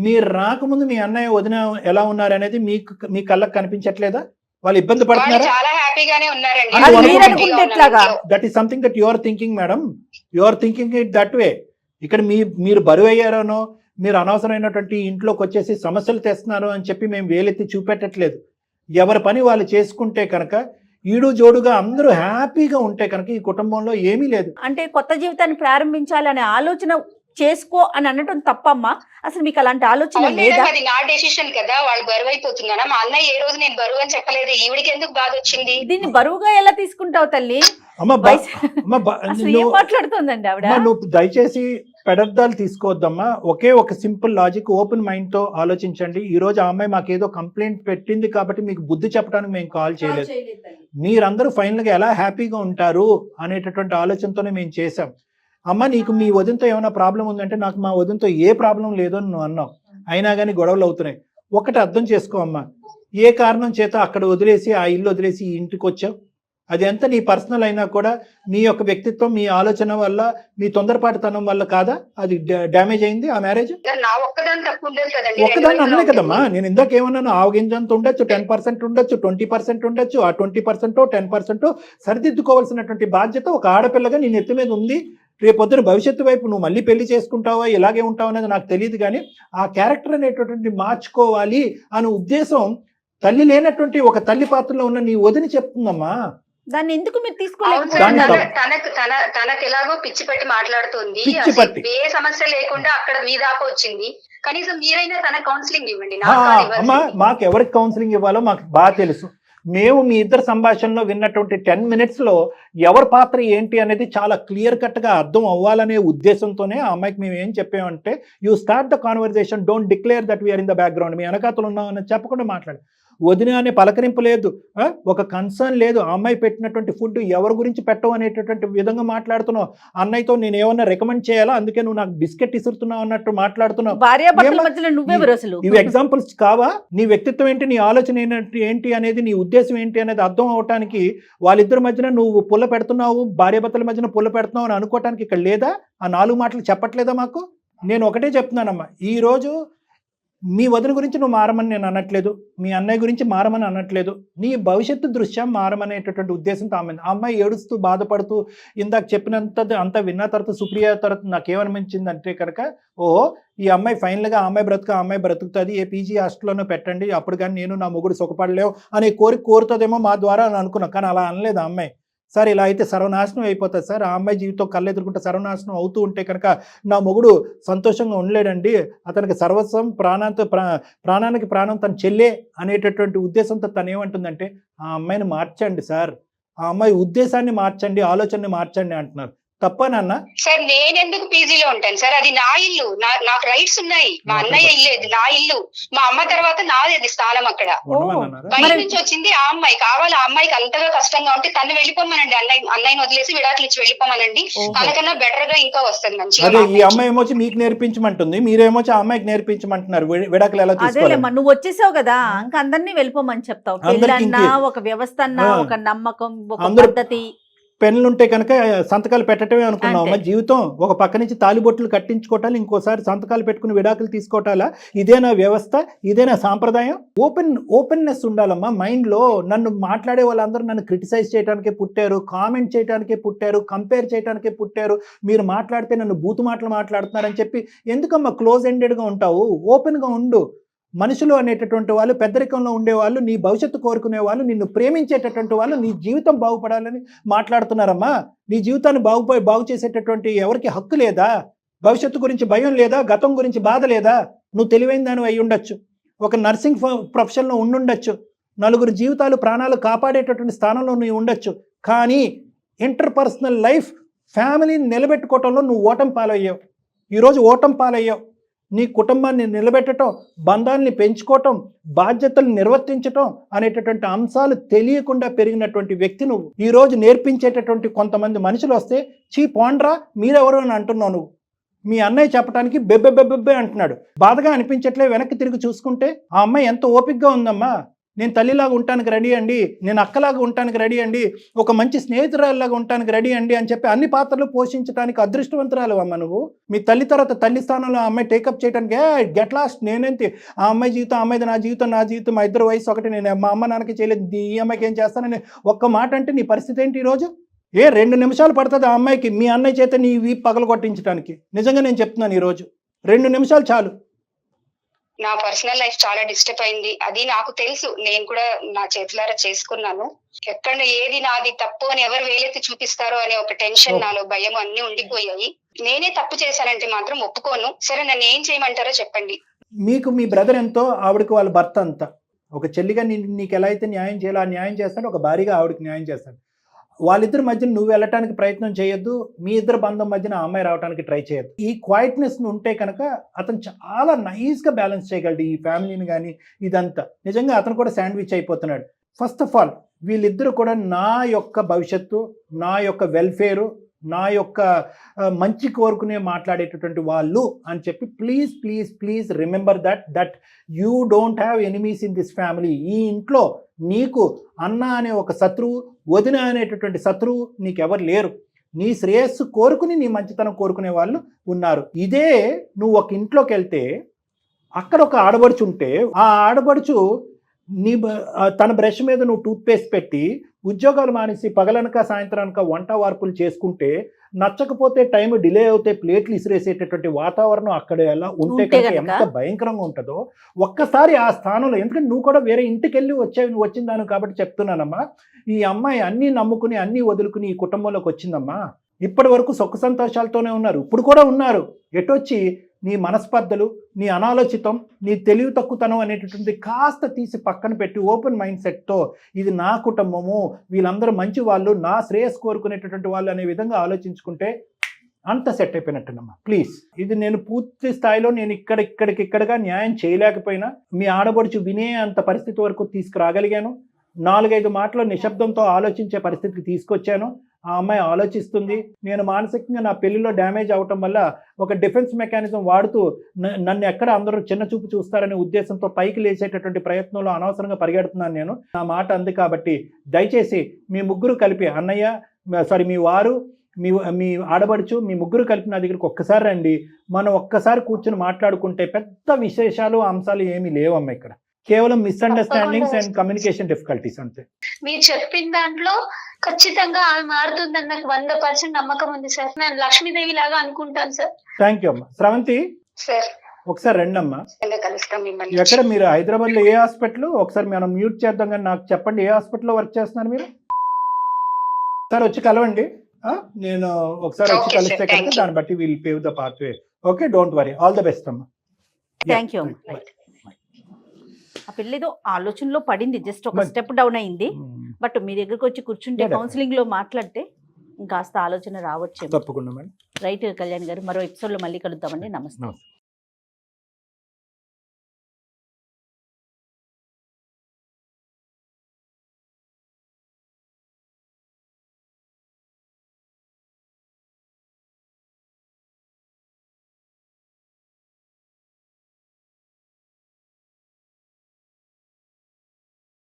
మీరు రాకముందు మీ అన్నయ్య వదిన ఎలా ఉన్నారు అనేది మీ కళ్ళకు కనిపించట్లేదా? వాళ్ళు ఇబ్బంది వాళ్ళు పడుతున్నారా? చాలా హ్యాపీగానే ఉన్నారండి. అది వాళ్ళు మీరు హ్యాపీగా అనుకుంటే ఉన్నారు ఎట్లాగా? ఇంట్లో. That is something that you are thinking madam. You are thinking it that way. ఇక్కడ మీరు బరువు అయ్యారనో, మీరు అనవసరమైనటువంటి ఇంట్లోకి వచ్చేసి సమస్యలు తెస్తున్నారు అని చెప్పి మేము వేలెత్తి చూపెట్టట్లేదు. ఎవరి పని వాళ్ళు చేసుకుంటే కనుక, ఈడు జోడుగా అందరూ హ్యాపీగా ఉంటే కనుక ఈ కుటుంబంలో ఏమీ లేదు. అంటే కొత్త జీవితాన్ని ప్రారంభించాలి అనే ఆలోచన చేసుకో అని అనటం తప్పమ్మా? అసలు మీకు అలాంటి ఆలోచన అవును లేదా? మేడం, అది నా డెసిషన్ కదా. వాళ్ళు బరువు అయిపోతున్నారా? మా అన్నయ్య ఏ రోజు నేను బరువు అని చెప్పలేదు. ఈవిడికి ఎందుకు బాధ వచ్చింది? దీన్ని బరువుగా ఎలా తీసుకుంటావు తల్లి? అమ్మ అసలు ఏం మాట్లాడుతోందండి ఆవిడ? నువ్వు దయచేసి పెడర్థాలు తీసుకోవద్దమ్మా. ఒకే ఒక సింపుల్ లాజిక్, ఓపెన్ మైండ్ తో ఆలోచించండి. ఈ రోజు ఆ అమ్మాయి మాకేదో కంప్లైంట్ పెట్టింది కాబట్టి మీకు బుద్ధి చెప్పడానికి మేము కాల్ చేయలేదు. మీరందరూ ఫైనల్ గా ఎలా హ్యాపీగా ఉంటారు అనేటటువంటి ఆలోచనతోనే మేము చేసాం. అమ్మ నీకు మీ వదినతో ఏమైనా ప్రాబ్లం ఉందంటే, నాకు మా వదినతో ఏ ప్రాబ్లం లేదో అని నువ్వు అన్నావు, అయినా కానీ గొడవలు అవుతున్నాయి. ఒకటి అర్థం చేసుకో అమ్మా, ఏ కారణం చేత అక్కడ వదిలేసి ఆ ఇల్లు వదిలేసి ఈ ఇంటికి వచ్చావు? అది ఎంత నీ పర్సనల్ అయినా కూడా మీ యొక్క వ్యక్తిత్వం, మీ ఆలోచన వల్ల, మీ తొందరపాటుతనం వల్ల కాదా అది డ్యామేజ్ అయింది ఆ మ్యారేజ్? నా ఒక్కదాని తప్పు ఉండదు కదండి. ఒక్కదాన్ని అనలే కదమ్మా. నేను ఇందాక ఏమన్నాను, ఆవగింజంత ఉండొచ్చు, 10% ఉండొచ్చు, 20% ఉండొచ్చు. ఆ 20% 10% సరిదిద్దుకోవాల్సినటువంటి బాధ్యత ఒక ఆడపిల్లగా నీ నెత్తి మీద ఉంది. రేపొద్దున భవిష్యత్తు వైపు నువ్వు మళ్ళీ పెళ్లి చేసుకుంటావా, ఇలాగే ఉంటావు అనేది నాకు తెలియదు, కానీ ఆ క్యారెక్టర్ అనేటటువంటి మార్చుకోవాలి అనే ఉద్దేశం తల్లి లేనటువంటి ఒక తల్లి పాత్రలో ఉన్న నీ వదిని చెప్తుందమ్మా. దాన్ని ఎందుకు మీరు అవును తీసుకోలేదు? సార్, తనకు ఎలాగో పిచ్చి పెట్టి మాట్లాడుతుంది. పిచ్చి పట్టి. ఏ సమస్య లేకుండా అక్కడ మీ దాకా వచ్చింది. కనీసం మీరైనా తన కౌన్సిలింగ్ ఇవ్వండి. అమ్మా, మాకు ఎవరికి కౌన్సిలింగ్ ఇవ్వాలో మాకు బాగా తెలుసు. మేము మీ ఇద్దరు సంభాషణలో విన్నటువంటి 10 minutes లో ఎవరి పాత్ర ఏంటి అనేది చాలా క్లియర్ కట్ గా అర్థం అవ్వాలనే ఉద్దేశంతోనే ఆ అమ్మాయికి మేము ఏం చెప్పామంటే, you start the conversation, don't declare that we're in the background. మీ వెనకాతలు ఉన్నామని చెప్పకుండా మాట్లాడు. వదిన అనే పలకరింపు లేదు, ఒక కన్సర్న్ లేదు. ఆ అమ్మాయి పెట్టినటువంటి ఫుడ్ ఎవరి గురించి పెట్టవు అనేటటువంటి విధంగా మాట్లాడుతున్నావు. అన్నయ్యతో నేను ఏమన్నా రికమెండ్ చేయాలా, అందుకే నువ్వు నాకు బిస్కెట్ ఇసురుతున్నావు అన్నట్టు మాట్లాడుతున్నావు. భార్యాభర్తల మధ్యలో నువ్వెవరు అసలు? ఇవి ఎగ్జాంపుల్స్ కావా? నీ వ్యక్తిత్వం ఏంటి, నీ ఆలోచన ఏంటి అనేది, నీ ఉద్దేశం ఏంటి అనేది అర్థం అవటానికి వాళ్ళిద్దరి మధ్యన నువ్వు పుల్ల పెడుతున్నావు, భార్యాభర్తల మధ్యన పుల్ల పెడుతున్నావు అని అనుకోవటానికి ఇక్కడ లేదా? ఆ 4 మాటలు చెప్పట్లేదా మాకు? నేను ఒకటే చెప్తున్నానమ్మా, ఈ రోజు మీ వదిన గురించి నువ్వు మారమని నేను అనట్లేదు, మీ అన్నయ్య గురించి మారమని అనట్లేదు. నీ భవిష్యత్తు దృశ్యం మారమనేటటువంటి ఉద్దేశంతో ఆమె ఆ అమ్మాయి ఏడుస్తూ బాధపడుతూ ఇందాక చెప్పినంత అంతా విన్న తర్వాత సుప్రియ తర్వాత నాకేమనిపించింది అంటే కనుక, ఓహో ఈ అమ్మాయి ఫైనల్గా ఆ అమ్మాయి బ్రతుకుతుంది, ఏ పీజీ హాస్టల్లోనో పెట్టండి, అప్పుడు కానీ నేను నా మొగుడు సుఖపడలేవు అనే కోరుతుందేమో మా ద్వారా అని అనుకున్నాను. కానీ అలా అనలేదు ఆ అమ్మాయి. సార్ ఇలా అయితే సర్వనాశనం అయిపోతుంది సార్, ఆ అమ్మాయి జీవితం కళ్ళెదురుకుంటే సర్వనాశనం అవుతూ ఉంటే కనుక నా మొగుడు సంతోషంగా ఉండలేడండి, అతనికి సర్వస్వం ప్రాణానికి ప్రాణం తన చెల్లే అనేటటువంటి ఉద్దేశంతో తను ఏమంటుందంటే, ఆ అమ్మాయిని మార్చండి సార్, ఆ అమ్మాయి ఉద్దేశాన్ని మార్చండి, ఆలోచనని మార్చండి అంటున్నారు. తప్ప నాన్న? సార్ నేను ఎందుకు పీజీలో ఉంటాను సార్? అది నా ఇల్లు, నాకు రైట్స్ ఉన్నాయి. మా అన్నయ్య ఇల్లు, అది నా ఇల్లు. మా అమ్మ తర్వాత నాది అది స్థానం. అక్కడ బయట నుంచి వచ్చింది ఆ అమ్మాయి. కావాలి ఆ అమ్మాయికి అంతగా కష్టంగా ఉంటే తను వెళ్ళిపోమనండి, అన్నయ్యని వదిలేసి విడాకులు ఇచ్చి వెళ్ళిపోమనండి. తనకన్నా బెటర్ గా ఇంకా వస్తుంది మంచిగా. అదే ఈ అమ్మాయి ఏమొచ్చి మీకు నేర్పించమంటుంది, మీరేమొచ్చి ఆ అమ్మాయికి నేర్పించమంటున్నారు విడాకులు ఎలా తీసుకోవాలి. నువ్వు వచ్చేసావు కదా, ఇంకా అందరినీ వెళ్ళిపోమని చెప్తావు. పెళ్ళన్నా ఒక వ్యవస్థ అన్నా, ఒక నమ్మకం, ఒక పద్ధతి. పెన్నులు ఉంటే కనుక సంతకాలు పెట్టడమే అనుకున్నావు అమ్మ జీవితం. ఒక పక్క నుంచి తాలిబొట్లు కట్టించుకోవటాలు, ఇంకోసారి సంతకాలు పెట్టుకుని విడాకులు తీసుకోవటాలా? ఇదేనా వ్యవస్థ? ఇదేనా సాంప్రదాయం? ఓపెన్నెస్ ఉండాలమ్మా మైండ్ లో. నన్ను మాట్లాడే వాళ్ళందరూ నన్ను క్రిటిసైజ్ చేయడానికే పుట్టారు, కామెంట్ చేయడానికే పుట్టారు, కంపేర్ చేయడానికే పుట్టారు. మీరు మాట్లాడితే నన్ను బూతు మాటలు మాట్లాడుతున్నారని చెప్పి ఎందుకమ్మా క్లోజ్ ఎండెడ్గా ఉంటావు? ఓపెన్గా ఉండు. మనుషులు అనేటటువంటి వాళ్ళు, పెద్దరికంలో ఉండేవాళ్ళు, నీ భవిష్యత్తు కోరుకునే వాళ్ళు, నిన్ను ప్రేమించేటటువంటి వాళ్ళు, నీ జీవితం బాగుపడాలని మాట్లాడుతున్నారమ్మా. నీ జీవితాన్ని బాగు చేసేటటువంటి ఎవరికి హక్కు లేదా? భవిష్యత్తు గురించి భయం లేదా? గతం గురించి బాధ లేదా? నువ్వు తెలివైన దానివి అయి ఉండొచ్చు, ఒక నర్సింగ్ ప్రొఫెషన్లో ఉండుండొచ్చు, నలుగురు జీవితాలు ప్రాణాలు కాపాడేటటువంటి స్థానంలో నువ్వు ఉండొచ్చు. కానీ ఇంటర్పర్సనల్ లైఫ్, ఫ్యామిలీని నిలబెట్టుకోవటంలో నువ్వు ఓటమి పాలయ్యావు. ఈరోజు ఓటమి పాలయ్యావు. నీ కుటుంబాన్ని నిలబెట్టడం, బంధాలని పెంచుకోవటం, బాధ్యతలు నిర్వర్తించటం అనేటటువంటి అంశాలు తెలియకుండా పెరిగినటువంటి వ్యక్తి నువ్వు. ఈరోజు నేర్పించేటటువంటి కొంతమంది మనుషులు వస్తే చీ పోండ్రా మీరెవరు అని అంటున్నావు నువ్వు. మీ అన్నయ్య చెప్పడానికి బెబ్బెబ్బెబ్బెబ్బే అంటున్నాడు. బాధగా అనిపించట్లే వెనక్కి తిరిగి చూసుకుంటే? ఆ అమ్మాయి ఎంత ఓపికగా ఉందమ్మా. నేను తల్లిలాగా ఉండటానికి రెడీ అండి, నేను అక్కలాగా ఉండటానికి రెడీ అండి, ఒక మంచి స్నేహితురాలాగా ఉండటానికి రెడీ అండి అని చెప్పి అన్ని పాత్రలు పోషించడానికి అదృష్టవంతురాలు అమ్మ నువ్వు. మీ తల్లి తర్వాత తల్లి స్థానంలో ఆ అమ్మాయి టేకప్ చేయడానికి గెట్ లాస్ట్. నేనేంటి ఆ అమ్మాయి జీవితం, ఆ అమ్మాయిది నా జీవితం, మా ఇద్దరు వయసు ఒకటి, నేను మా అమ్మ నాన్నకి చేయలేదు, ఈ అమ్మాయికి ఏం చేస్తానని ఒక్క మాట అంటే నీ పరిస్థితి ఏంటి ఈరోజు? 2 నిమిషాలు పడుతుంది ఆ అమ్మాయికి మీ అన్నయ్య చేత నీ వీపు పగలు కొట్టించడానికి. నిజంగా నేను చెప్తున్నాను, ఈరోజు 2 నిమిషాలు చాలు. నా పర్సనల్ లైఫ్ చాలా డిస్టర్బ్ అయింది, అది నాకు తెలుసు. నేను కూడా నా చేతులారా చేసుకున్నాను. ఎక్కడ ఏది నాది తప్పు అని ఎవరు వేలెత్తి చూపిస్తారో అనే ఒక టెన్షన్, నాలో భయం అన్ని ఉండిపోయాయి. నేనే తప్పు చేశానంటే మాత్రం ఒప్పుకోను. సరే నన్ను ఏం చేయమంటారో చెప్పండి. మీకు మీ బ్రదర్ ఎంతో, ఆవిడకి వాళ్ళ భర్త అంతా. ఒక చెల్లిగా నీకు ఎలా అయితే న్యాయం చేయాలో ఆ న్యాయం చేస్తాడు, ఒక భార్యగా ఆవిడకి న్యాయం చేస్తాడు. వాళ్ళిద్దరి మధ్యన నువ్వు వెళ్ళటానికి ప్రయత్నం చేయొద్దు, మీ ఇద్దరు బంధం మధ్యన ఆ అమ్మాయి రావడానికి ట్రై చేయొద్దు. ఈ క్వైట్నెస్ ఉంటే కనుక అతను చాలా నైస్గా బ్యాలెన్స్ చేయగలడు ఈ ఫ్యామిలీని కానీ ఇదంతా. నిజంగా అతను కూడా శాండ్విచ్ అయిపోతున్నాడు. ఫస్ట్ ఆఫ్ ఆల్ వీళ్ళిద్దరూ కూడా నా యొక్క భవిష్యత్తు, నా యొక్క వెల్ఫేరు, నా యొక్క మంచి కోరుకునే మాట్లాడేటటువంటి వాళ్ళు అని చెప్పి please please please remember that you don't have enemies in this family. ఈ ఇంట్లో నీకు అన్న అనే ఒక శత్రువు, వదిన అనేటటువంటి శత్రువు నీకెవరు లేరు. నీ శ్రేయస్సు కోరుకుని, నీ మంచితనం కోరుకునే వాళ్ళు ఉన్నారు. ఇదే నువ్వు ఒక ఇంట్లోకి వెళ్తే అక్కడ ఒక ఆడబడుచు ఉంటే, ఆ ఆడబడుచు తన బ్రష్ మీద నువ్వు టూత్పేస్ట్ పెట్టి ఉద్యోగాలు మానేసి పగలనక సాయంత్రానిక వంట వార్పులు చేసుకుంటే, నచ్చకపోతే టైం డిలే అవుతే ప్లేట్లు ఇసిరేసేటటువంటి వాతావరణం అక్కడ ఎలా ఉంటే కనుక ఎంత భయంకరంగా ఉంటుందో ఒక్కసారి ఆ స్థానంలో. ఎందుకంటే నువ్వు కూడా వేరే ఇంటికి వెళ్ళి నువ్వు వచ్చిందాను కాబట్టి చెప్తున్నానమ్మా. ఈ అమ్మాయి అన్నీ నమ్ముకుని అన్నీ వదులుకుని ఈ కుటుంబంలోకి వచ్చిందమ్మా. ఇప్పటి వరకు సుఖ సంతోషాలతోనే ఉన్నారు, ఇప్పుడు కూడా ఉన్నారు. ఎటొచ్చి నీ మనస్పర్ధలు, నీ అనాలోచితం, నీ తెలివి తక్కువతనం అనేటటువంటి కాస్త తీసి పక్కన పెట్టి ఓపెన్ మైండ్ సెట్తో ఇది నా కుటుంబము, వీళ్ళందరూ మంచి వాళ్ళు, నా శ్రేయస్ కోరుకునేటటువంటి వాళ్ళు అనే విధంగా ఆలోచించుకుంటే అంత సెట్ అయిపోయినట్టునమ్మా. ప్లీజ్, ఇది నేను పూర్తి స్థాయిలో నేను ఇక్కడికిక్కడగా న్యాయం చేయలేకపోయినా మీ ఆడబడుచు వినే అంత పరిస్థితి వరకు తీసుకురాగలిగాను. 4-5 మాటలు నిశ్శబ్దంతో ఆలోచించే పరిస్థితికి తీసుకొచ్చాను. ఆ అమ్మాయి ఆలోచిస్తుంది. నేను మానసికంగా నా పెళ్లిలో డ్యామేజ్ అవటం వల్ల ఒక డిఫెన్స్ మెకానిజం వాడుతూ నన్ను ఎక్కడ అందరూ చిన్న చూపు చూస్తారనే ఉద్దేశంతో పైకి లేచేటటువంటి ప్రయత్నంలో అనవసరంగా పరిగెడుతున్నాను నేను. నా మాట అంది కాబట్టి దయచేసి మీ ముగ్గురు కలిపి, మీ వారు, మీ ఆడబడుచు, మీ ముగ్గురు కలిపి నా దగ్గరికి ఒక్కసారి రండి. మనం ఒక్కసారి కూర్చొని మాట్లాడుకుంటే పెద్ద విశేషాలు అంశాలు ఏమీ లేవమ్మా. ఇక్కడ కేవలం మిస్అండర్స్టాండింగ్స్ అండ్ కమ్యూనికేషన్ డిఫికల్టీస్ అంతే. మీరు చెప్పిన దాంట్లో ఖచ్చితంగా ఆమె మారుతుందని నాకు 100% నమ్మకం ఉంది సార్. నేను లక్ష్మీదేవి లాగా అనుకుంటాను సార్. థ్యాంక్ యూ అమ్మా. స్రవంతి సార్ ఒకసారి రండి అమ్మా. కలుస్తాం మిమ్మల్ని. ఎక్కడ మీరు హైదరాబాద్ లో ఏ హాస్పిటల్? ఒకసారి మనం మ్యూట్ చేద్దాం కానీ నాకు చెప్పండి, ఏ హాస్పిటల్లో వర్క్ చేస్తున్నారు మీరు? సార్ వచ్చి కలవండి. నేను ఒకసారి వచ్చి కలిస్తే కనుక దాన్ని బట్టి will pave the pathway. Okay, don't worry. All the best అమ్మా. థ్యాంక్ యూ అమ్మా. ఆ పిల్లేదో ఆలోచనలో పడింది, జస్ట్ ఒక స్టెప్ డౌన్ అయింది. బట్ మీ దగ్గరకు వచ్చి కూర్చుంటే కౌన్సిలింగ్ లో మాట్లాడితే ఇంకాస్త ఆలోచన రావచ్చు. తప్పకుండా మేడం. రైట్ కళ్యాణ్ గారు, మరో ఎపిసోడ్ లో మళ్ళీ కలుద్దామండి. నమస్తే.